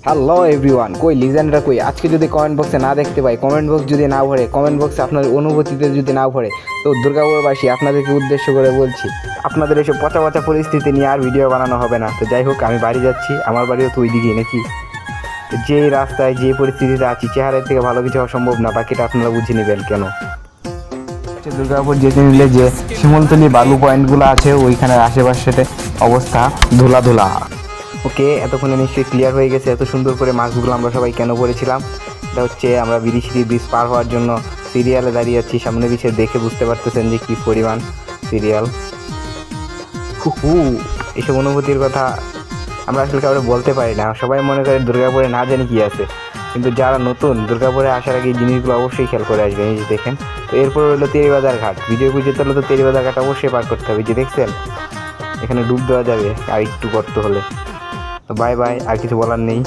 Hello everyone, কই লিজেন্ডরা কই? আজকে যদি কমেন্ট বক্সে না দেখতে পাই, কমেন্ট বক্স যদি না ভরে, কমেন্ট বক্সে আপনার অনুভূতিতে যদি না ভরে, তো দুর্গাপুরবাসী আপনাদেরকে উদ্দেশ্য করে বলছি, আপনাদের এসব পচা পচা পরিস্থিতি নিয়ে আর ভিডিও বানানো হবে না। তো যাই হোক, আমি বাড়ি যাচ্ছি, আমার বাড়িও তো ওই দিকেই নাকি। যে রাস্তায় যে পরিস্থিতিতে আছি, চেহারার থেকে ভালো কিছু অসম্ভব না, বাকিটা আপনারা বুঝে নেবেন কেন। দুর্গাপুর যেতে নিলে যে শিমলতলি বালু পয়েন্টগুলো আছে, ওইখানে আশেপাশে অবস্থা ধুলা ধুলা। ওকে, এতক্ষণে নিশ্চয়ই ক্লিয়ার হয়ে গেছে এত সুন্দর করে মাস্কগুলো আমরা সবাই কেন পরেছিলাম। এটা হচ্ছে আমরা বিরিশিরি ব্রিজ পার হওয়ার জন্য সিরিয়ালে দাঁড়িয়ে আছি। সামনে পিছিয়ে দেখে বুঝতে পারতেছেন যে কী পরিমাণ সিরিয়াল। হু এসব অনুভূতির কথা আমরা আসলে কাউকে বলতে পারি না। সবাই মনে করে দুর্গাপুরে না জানি কী আছে, কিন্তু যারা নতুন দুর্গাপুরে আসার আগে এই জিনিসগুলো অবশ্যই খেয়াল করে আসবেন। এই যে দেখেন, তো এরপর হলো তেরিবাজার ঘাট। ভিডিও খুঁজে তাহলে তো তেরিবাজার ঘাট অবশ্যই পার করতে হবে। যে দেখছেন, এখানে ডুব দেওয়া যাবে আর একটু গর্ত হলে। তো বাই বাই, আর কিছু বলার নেই।